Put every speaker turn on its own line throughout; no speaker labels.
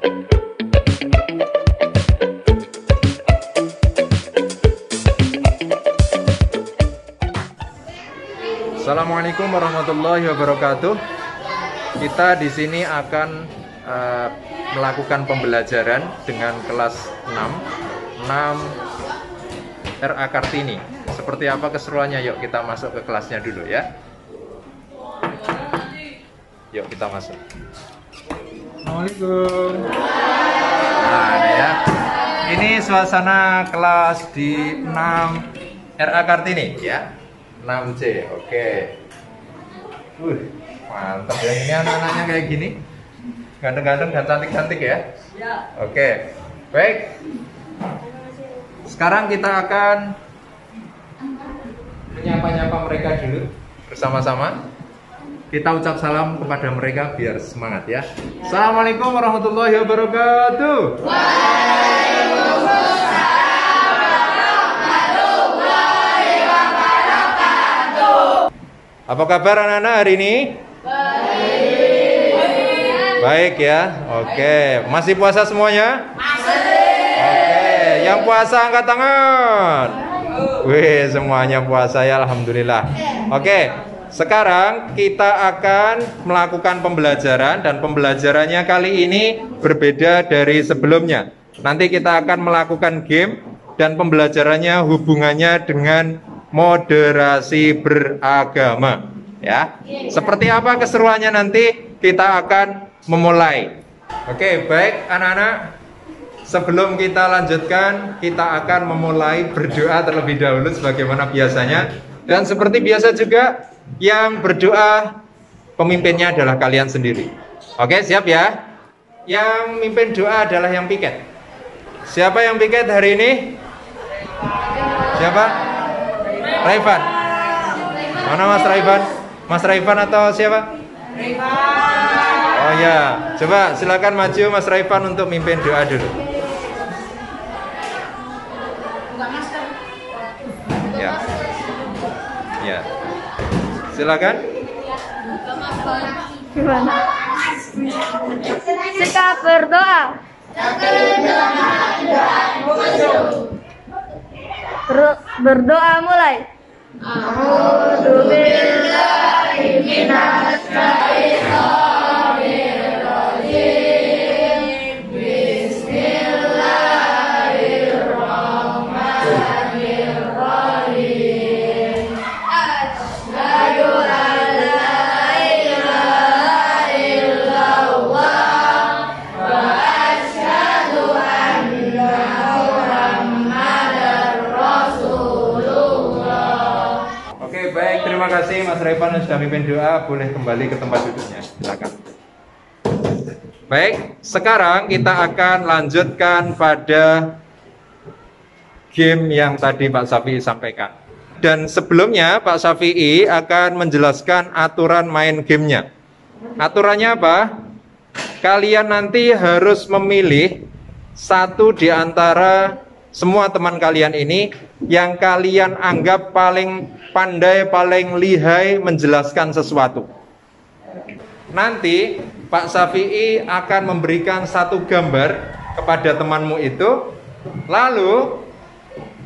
Assalamualaikum warahmatullahi wabarakatuh. Kita di sini akan melakukan pembelajaran dengan kelas 6 RA Kartini. Seperti apa keseruannya? Yuk kita masuk ke kelasnya dulu ya. Yuk kita masuk. Assalamualaikum. Nah ini ya. Ini suasana kelas di 6 RA Kartini ya. 6C, oke. Mantap ya, ini anak-anaknya kayak gini. Ganteng-ganteng dan cantik-cantik ya. Oke, baik. Sekarang kita akan menyapa-nyapa mereka dulu bersama-sama. Kita ucap salam kepada mereka biar semangat ya. Assalamualaikum warahmatullahi wabarakatuh. Apa kabar anak-anak hari ini? Baik ya. Oke, masih puasa semuanya? Oke, yang puasa angkat tangan. Wih, semuanya puasa ya, alhamdulillah. Oke, sekarang kita akan melakukan pembelajaran dan pembelajarannya kali ini berbeda dari sebelumnya. Nanti kita akan melakukan game dan pembelajarannya hubungannya dengan moderasi beragama ya. Seperti apa keseruannya nanti kita akan memulai. Oke, baik anak-anak. Sebelum kita lanjutkan, kita akan memulai berdoa terlebih dahulu sebagaimana biasanya. Dan seperti biasa juga yang berdoa pemimpinnya adalah kalian sendiri. Oke, siap ya? Yang mimpin doa adalah yang piket. Siapa yang piket hari ini? Siapa? Raivan. Mana Mas Raivan? Mas Raivan atau siapa? Raivan. Oh ya, coba silakan maju Mas Raivan untuk mimpin doa dulu. Ya. Ya. Silakan.
Gimana? Sikap berdoa. Berdoa mulai. A'udzu billahi minasy syaithanir rajim. Bismillahirrahmanirrahim. Asyhadu an la ilaha illallah wa asyhadu anna Muhammadar Rasulullah.
Oke, baik, terima kasih Mas Raivan sudah mimpin doa. Boleh kembali ke tempat duduknya, silakan. Baik, sekarang kita akan lanjutkan pada game yang tadi Pak Syafi'i sampaikan. Dan sebelumnya Pak Syafi'i akan menjelaskan aturan main gamenya. Aturannya apa? Kalian nanti harus memilih satu di antara semua teman kalian ini yang kalian anggap paling pandai, paling lihai menjelaskan sesuatu. Nanti Pak Syafi'i akan memberikan satu gambar kepada temanmu itu, lalu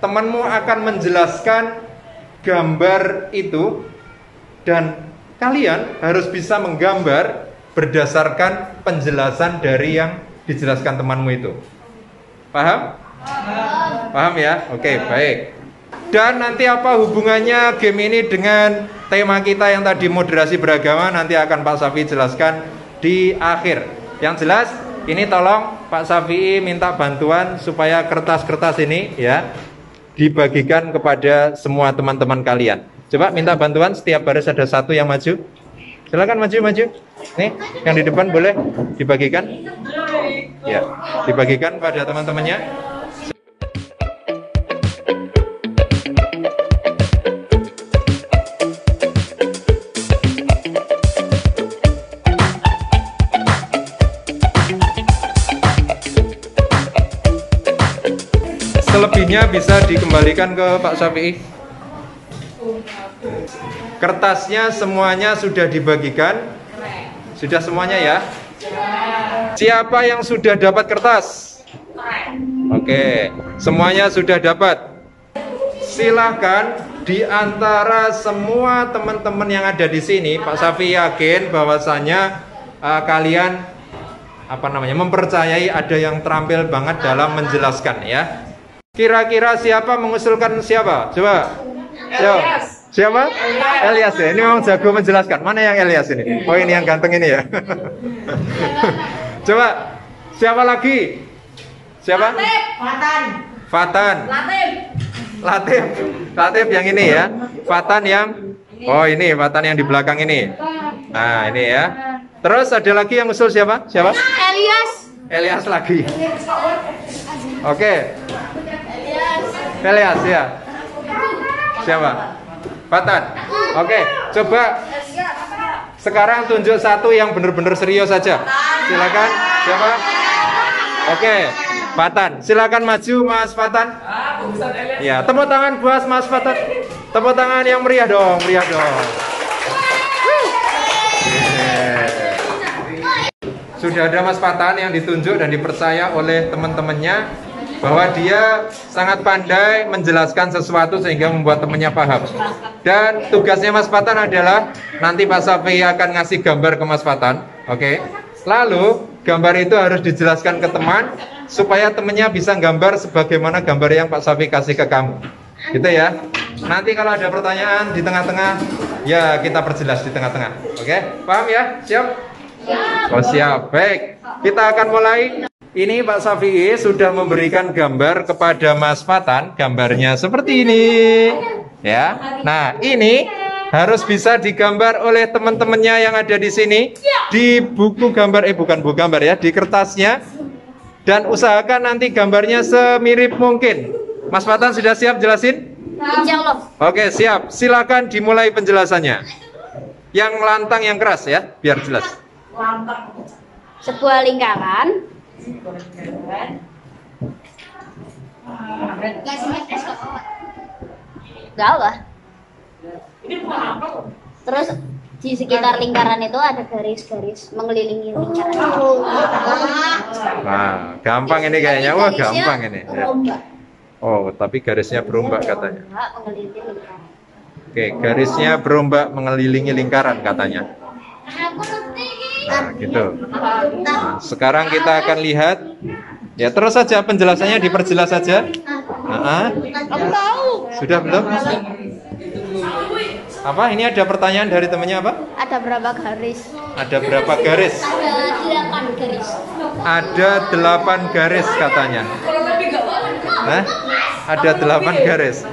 temanmu akan menjelaskan gambar itu, dan kalian harus bisa menggambar berdasarkan penjelasan dari yang dijelaskan temanmu itu. Paham? Paham ya? Oke, baik. Dan nanti apa hubungannya game ini dengan tema kita yang tadi moderasi beragama, nanti akan Pak Syafi'i jelaskan di akhir. Yang jelas, ini tolong Pak Syafi'i minta bantuan supaya kertas-kertas ini ya dibagikan kepada semua teman-teman kalian. Coba minta bantuan, setiap baris ada satu yang maju. Silakan maju. Nih, yang di depan boleh dibagikan. Ya, dibagikan pada teman-temannya. Selebihnya bisa dikembalikan ke Pak Syafi'i. Kertasnya semuanya sudah dibagikan. Sudah semuanya ya. Siapa yang sudah dapat kertas? Oke, semuanya sudah dapat. Silahkan di antara semua teman-teman yang ada di sini, Pak Safi yakin bahwasanya kalian mempercayai ada yang terampil banget dalam menjelaskan ya. Kira-kira siapa mengusulkan siapa? Coba. Siapa? Elias ya. Ini memang jago menjelaskan. Mana yang Elias ini? Oh, ini yang ganteng ini ya. Coba. Siapa lagi? Siapa? Fatan. Latif yang ini ya. Fatan yang ini Fatan yang di belakang ini. Nah, ini ya. Terus ada lagi yang usul siapa? Siapa? Elias lagi. Oke. Elias ya. Siapa? Fatan. Oke, coba sekarang tunjuk satu yang benar-benar serius saja. Silakan. Siapa? Oke, Fatan. Silakan maju Mas Fatan. Ya, tepuk tangan buat Mas Fatan. Tepuk tangan yang meriah dong, meriah dong. Sudah ada Mas Fatan yang ditunjuk dan dipercaya oleh teman-temannya bahwa dia sangat pandai menjelaskan sesuatu sehingga membuat temannya paham. Dan tugasnya Mas Fatan adalah nanti Pak Safi akan ngasih gambar ke Mas Fatan, oke? Lalu gambar itu harus dijelaskan ke teman supaya temannya bisa gambar sebagaimana gambar yang Pak Safi kasih ke kamu, gitu ya. Nanti kalau ada pertanyaan di tengah-tengah, ya kita perjelas di tengah-tengah, oke? Paham ya? Siap? Oh siap, baik. Kita akan mulai. Ini Pak Safi sudah memberikan gambar kepada Mas Fatan. Gambarnya seperti ini ya. Nah ini harus bisa digambar oleh teman-temannya yang ada di sini di buku gambar, bukan buku gambar ya, di kertasnya. Dan usahakan nanti gambarnya semirip mungkin. Mas Fatan sudah siap jelasin?
Insyaallah.
Oke siap, silakan dimulai penjelasannya. Yang lantang yang keras ya, biar jelas.
Sebuah lingkaran. Gawah. Terus di sekitar lingkaran itu ada garis-garis mengelilingi lingkaran.
Nah, gampang ini kayaknya. Wah, gampang ini. Ya. Oh, tapi garisnya berombak katanya. Oke, garisnya berombak mengelilingi lingkaran katanya. Nah, gitu. Nah, sekarang kita akan lihat. Ya, terus saja penjelasannya diperjelas saja.
Aku tahu.
Sudah belum? Apa? Ini ada pertanyaan dari temannya apa?
Ada berapa garis?
Ada berapa garis?
Ada 8 garis.
Ada 8 garis katanya. Nah, ada 8 garis.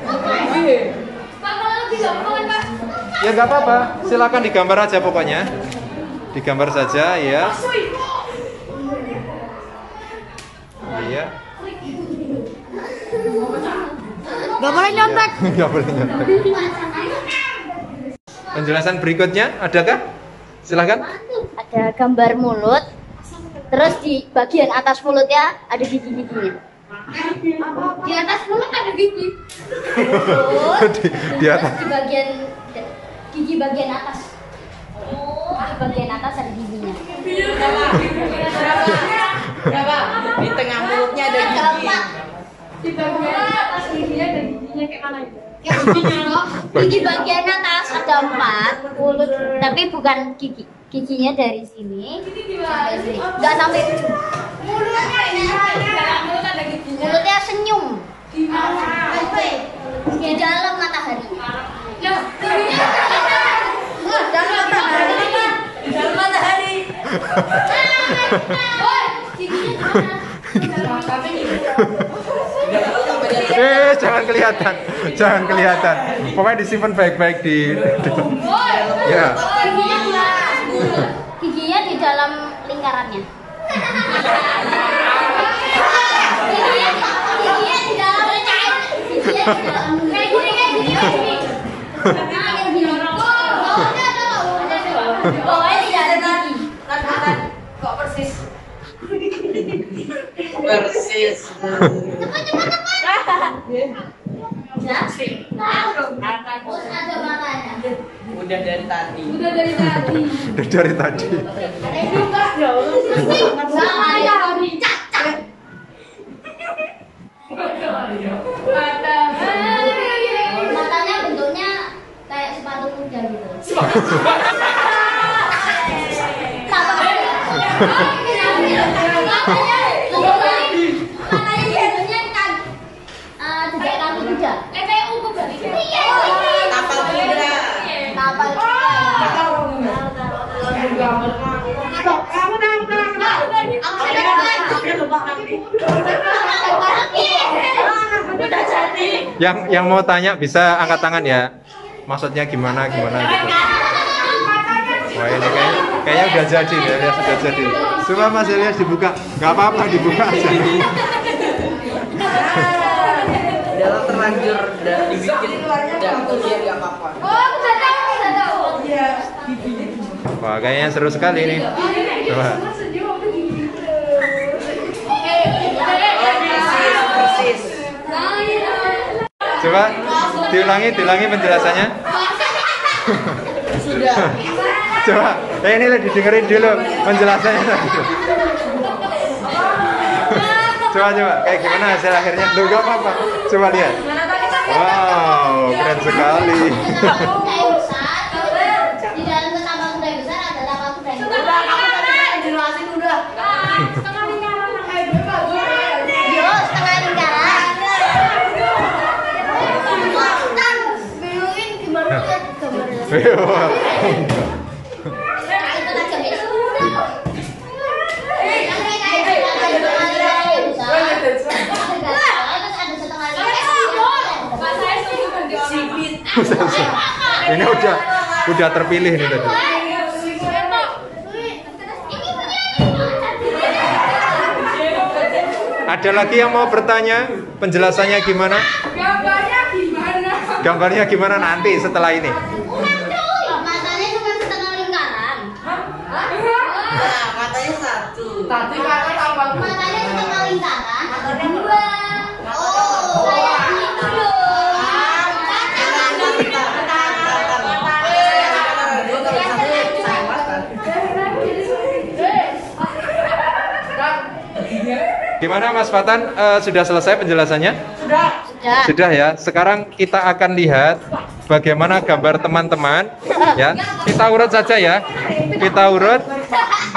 Ya nggak apa-apa, silakan digambar aja pokoknya. Digambar saja ya. Iya.
Gak boleh nyontek.
Nggak boleh nyontek. Penjelasan berikutnya adakah? Silakan.
Ada gambar mulut. Terus di bagian atas mulutnya ada gigi-giginya. Di atas mulut ada gigi.
di atas.
Di bagian gigi bagian atas. Di bagian atas ada giginya.
Berapa? Di tengah mulutnya ada gigi.
Di bagian atas giginya ada giginya kayak mana itu? Gigi bagian atas ada 4, mulut tapi bukan gigi. Giginya dari sini sampai sini. Enggak sampai ujung. Mulutnya senyum. Di dalam matahari.
Dalam matahari.
Jangan kelihatan, jangan kelihatan. Pokoknya disimpan baik-baik di. Ya.
Giginya di dalam lingkarannya. Giginya di dalam lingkaran. Giginya di dalam. Pokoknya tidak ada gigi.
Kok persis? Persis.
Ada matanya.
Udah dari tadi.
Dari tadi. Yang mau tanya bisa angkat tangan ya. Maksudnya gimana gitu. Wah ini kayaknya udah jadi ya, sudah jadi. Coba Mas Elias dibuka, nggak apa-apa dibuka aja.
Dalam terlanjur dan dibikin jatuh ya nggak apa-apa.
Wah kayaknya seru sekali ini. Coba.
Persis.
Coba diulangi penjelasannya.
Sudah.
Coba, ini lah didengerin dulu penjelasannya tadi. Coba, kayak gimana hasil akhirnya? Loh, gak apa-apa. Coba lihat. Wow, keren sekali.
Di dalam tambang kuda besar ada tambang kuda besar. Jelasin udah. Setengah lingkaran. Yo, setengah lingkaran. Bingung gimana gambarnya.
Ini udah terpilih nih tadi. Ada lagi yang mau bertanya? Penjelasannya gimana? Gambarnya gimana nanti setelah ini?
Matanya cuma setengah lingkaran.
Nah, matanya satu. Tadi
Matanya setengah lingkaran. Dua. Oh, kayak gitu loh.
Gimana Mas Fatan? Sudah selesai penjelasannya? Sudah ya. Sekarang kita akan lihat bagaimana gambar teman-teman. Ya, kita urut saja ya. Kita urut.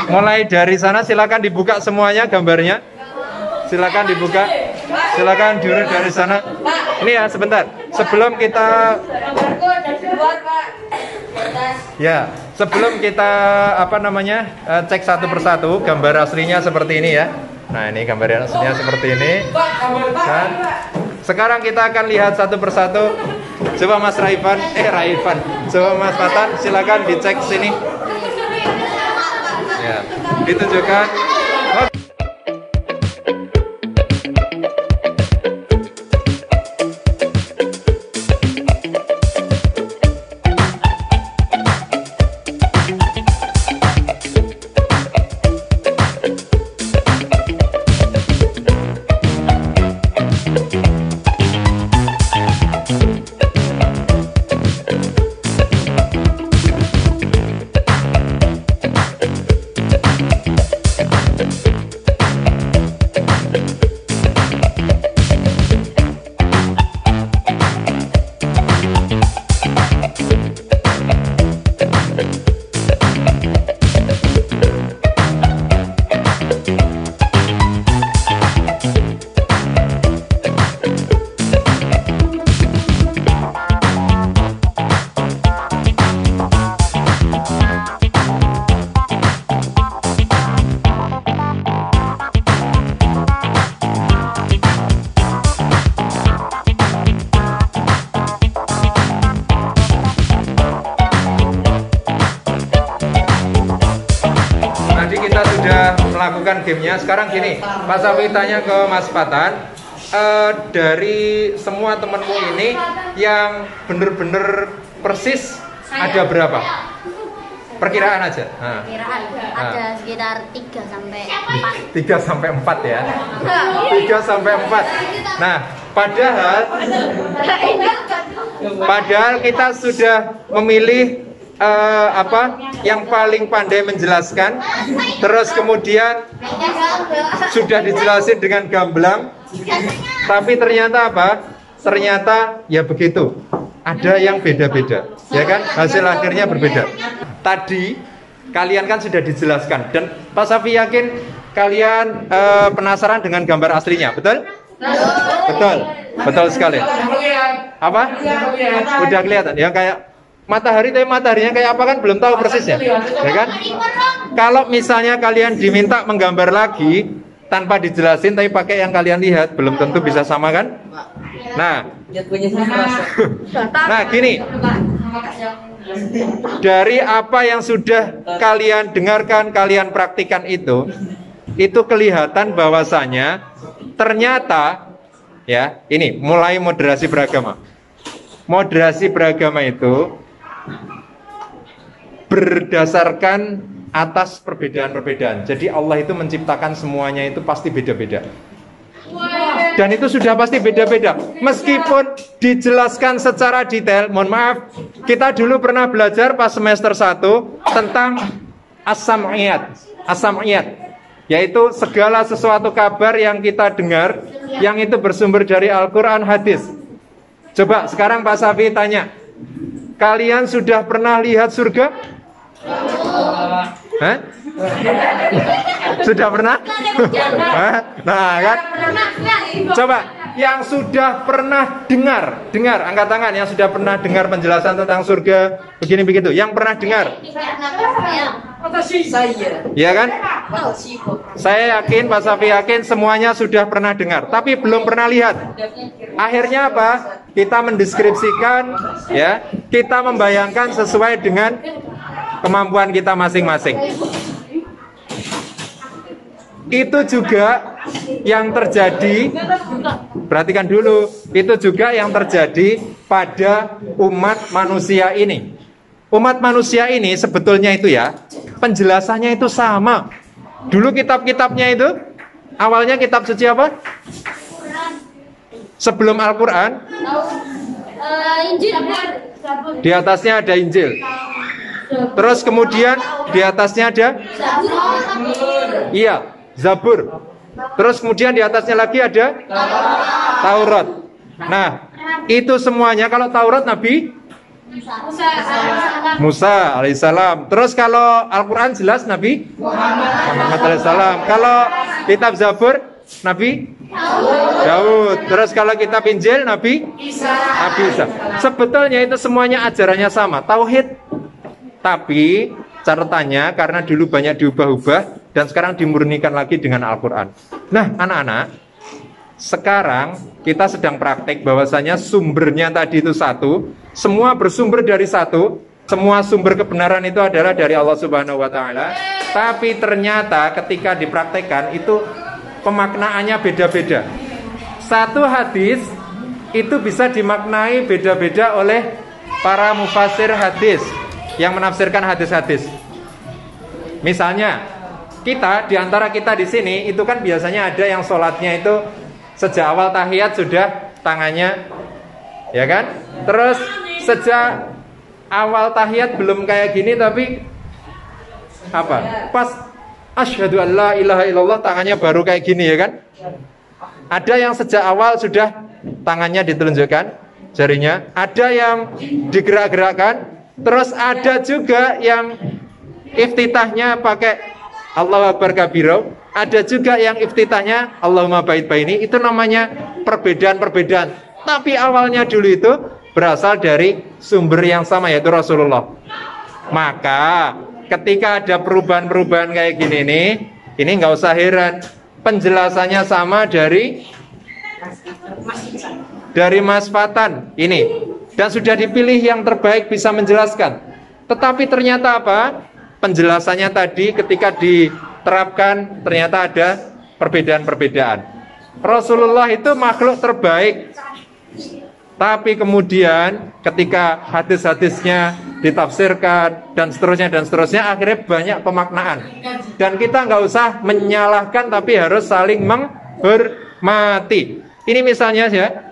Mulai dari sana, silakan dibuka semuanya gambarnya. Silakan dibuka. Silakan diurut dari sana. Ini ya sebentar. Sebelum kita sebelum kita cek satu persatu gambar aslinya seperti ini ya. Nah ini gambar aslinya seperti ini. Dan sekarang kita akan lihat satu persatu. Coba Mas Raifan, coba Mas Fatan, silakan dicek sini. Ya, ditunjukkan. Melakukan gamenya. Sekarang gini, Pak Safi tanya ke Mas Fatan, dari semua temanmu ini yang bener-bener persis ada berapa? Perkiraan aja.
Perkiraan ada sekitar 3 sampai 4.
3 sampai 4 ya. 3 sampai 4. Nah, padahal kita sudah memilih yang paling pandai menjelaskan, terus kemudian sudah dijelasin dengan gamblang, tapi ternyata ternyata ya begitu, ada yang beda-beda, ya kan, hasil akhirnya berbeda. Tadi kalian kan sudah dijelaskan. Dan Pak Safi yakin kalian penasaran dengan gambar aslinya, betul? Betul, betul sekali. Apa? Udah kelihatan. Yang kayak matahari, tapi mataharinya kayak apa kan belum tahu persisnya, ya kan? Kalau misalnya kalian diminta menggambar lagi tanpa dijelasin, tapi pakai yang kalian lihat, belum tentu bisa sama kan? Nah, nah gini, dari apa yang sudah kalian dengarkan, kalian praktikan itu kelihatan bahwasanya ternyata ya, ini mulai moderasi beragama. Moderasi beragama itu berdasarkan atas perbedaan-perbedaan. Jadi Allah itu menciptakan semuanya itu pasti beda-beda. Dan itu sudah pasti beda-beda. Meskipun dijelaskan secara detail, mohon maaf, kita dulu pernah belajar pas semester 1 tentang as-sam'iyat. As-sam'iyat, yaitu segala sesuatu kabar yang kita dengar, yang itu bersumber dari Al-Quran, hadis. Coba sekarang Pak Safi tanya, kalian sudah pernah lihat surga? Hah? Sudah pernah? Nah kan? Coba yang sudah pernah dengar, angkat tangan yang sudah pernah dengar penjelasan tentang surga begini begitu. Yang pernah dengar? Iya kan? Saya yakin, Pak Safi yakin semuanya sudah pernah dengar, tapi belum pernah lihat. Akhirnya apa? Kita mendeskripsikan, ya, kita membayangkan sesuai dengan kemampuan kita masing-masing. Itu juga yang terjadi, perhatikan dulu, itu juga yang terjadi pada umat manusia ini. Umat manusia ini sebetulnya itu ya, penjelasannya itu sama. Dulu kitab-kitabnya itu, awalnya kitab suci apa? Sebelum Al-Quran,
Injil.
di atasnya ada Injil. Terus kemudian di atasnya ada iya, Zabur. Terus kemudian di atasnya lagi ada Taurat. Nah, itu semuanya kalau Taurat Nabi Musa alaihissalam. Terus kalau Al-Quran jelas Nabi Muhammad alaihissalam. Kalau kitab Zabur Nabi Daud. Terus kalau kitab Injil Nabi Isa. Sebetulnya itu semuanya ajarannya sama, tauhid. Tapi catatannya karena dulu banyak diubah-ubah dan sekarang dimurnikan lagi dengan Al-Quran. Nah, anak-anak, sekarang kita sedang praktek bahwasanya sumbernya tadi itu satu, semua bersumber dari satu, semua sumber kebenaran itu adalah dari Allah Subhanahu wa Ta'ala. Tapi ternyata ketika dipraktekkan itu pemaknaannya beda-beda. Satu hadis itu bisa dimaknai beda-beda oleh para mufassir hadis yang menafsirkan hadis-hadis. Misalnya, kita diantara kita di sini itu kan biasanya ada yang sholatnya itu sejak awal tahiyat sudah tangannya, ya kan? Terus sejak awal tahiyat belum kayak gini tapi apa? Pas asyhadu an la ilaha illallah tangannya baru kayak gini, ya kan? Ada yang sejak awal sudah tangannya ditunjukkan jarinya, ada yang digerak-gerakkan. Terus ada juga yang iftitahnya pakai Allahu Akbar kabira, ada juga yang iftitahnya Allahumma ba'id baini. Itu namanya perbedaan-perbedaan. Tapi awalnya dulu itu berasal dari sumber yang sama, yaitu Rasulullah. Maka ketika ada perubahan-perubahan kayak gini nih, ini nggak usah heran. Penjelasannya sama dari Mas Fatan ini. Dan sudah dipilih yang terbaik bisa menjelaskan. Tetapi ternyata apa? Penjelasannya tadi ketika diterapkan ternyata ada perbedaan-perbedaan. Rasulullah itu makhluk terbaik. Tapi kemudian ketika hadis-hadisnya ditafsirkan dan seterusnya akhirnya banyak pemaknaan. Dan kita nggak usah menyalahkan tapi harus saling menghormati. Ini misalnya ya.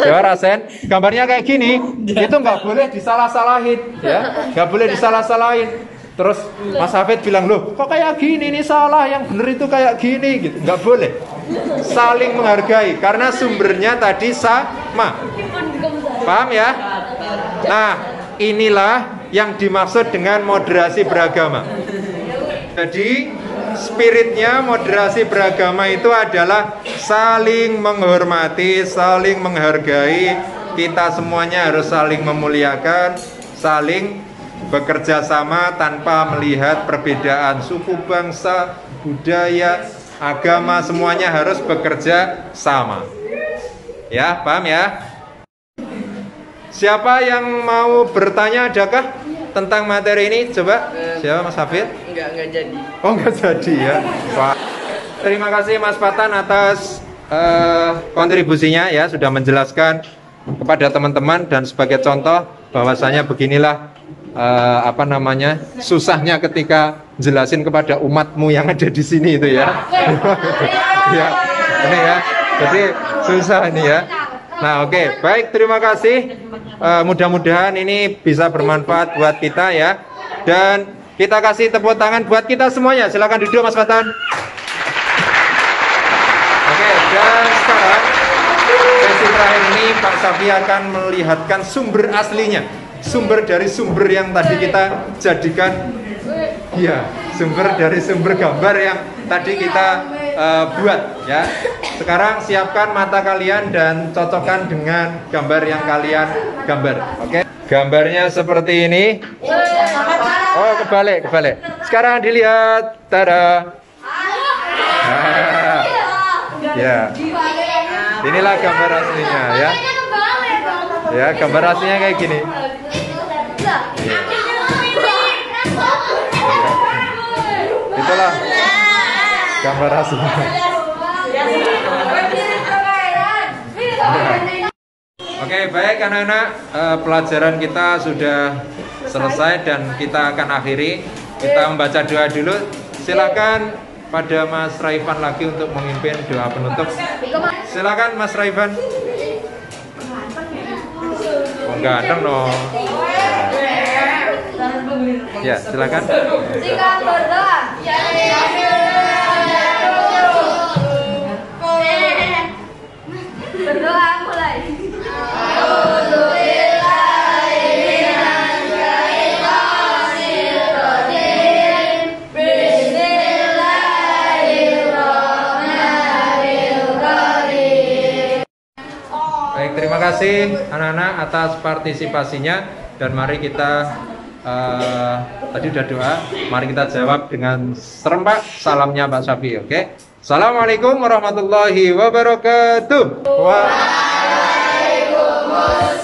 Ya Rasen, gambarnya kayak gini, itu nggak boleh disalah-salahin, ya, nggak boleh disalah-salahin. Terus Mas Hafid bilang, loh, kok kayak gini, ini salah, yang bener itu kayak gini, gitu. Nggak boleh. Saling menghargai, karena sumbernya tadi sama. Paham ya? Nah, inilah yang dimaksud dengan moderasi beragama. Jadi spiritnya moderasi beragama itu adalah saling menghormati, saling menghargai. Kita semuanya harus saling memuliakan, saling bekerja sama tanpa melihat perbedaan suku, bangsa, budaya, agama, semuanya harus bekerja sama. Ya, paham ya? Siapa yang mau bertanya, adakah tentang materi ini? Coba, siapa, Mas Hafid?
Enggak jadi.
Oh, enggak jadi ya. Wah. Terima kasih Mas Patan atas kontribusinya ya, sudah menjelaskan kepada teman-teman dan sebagai contoh bahwasanya beginilah susahnya ketika jelasin kepada umatmu yang ada di sini itu ya. Ya, ini ya. Jadi susah ini ya. Nah, oke, baik, terima kasih. Mudah-mudahan ini bisa bermanfaat buat kita ya. Dan kita kasih tepuk tangan buat kita semuanya. Silakan duduk Mas Fatan. Oke, dan sekarang sesi terakhir ini Pak Safi akan melihatkan sumber aslinya. Sumber dari sumber yang tadi kita jadikan. Ya, sumber dari sumber gambar yang tadi kita buat ya. Sekarang siapkan mata kalian dan cocokkan dengan gambar yang kalian gambar. Oke. Gambarnya seperti ini. Oh, kebalik. Sekarang dilihat. Tada. Ya. Inilah gambar aslinya ya. Ya, gambar aslinya kayak gini. Ya. Itulah gambar aslinya. Oke, baik anak-anak, pelajaran kita sudah selesai dan kita akan akhiri. Kita membaca doa dulu. Silakan pada Mas Raifan lagi untuk memimpin doa penutup. Silakan Mas Raifan. Oh, ganteng dong. Ya, silakan.
Silakan berdoa. Berdoa mulai.
Baik, terima kasih anak-anak atas partisipasinya dan mari kita tadi udah doa, mari kita jawab dengan serempak salamnya Pak Syafi, oke? Assalamualaikum warahmatullahi wabarakatuh. Waalaikumsalam.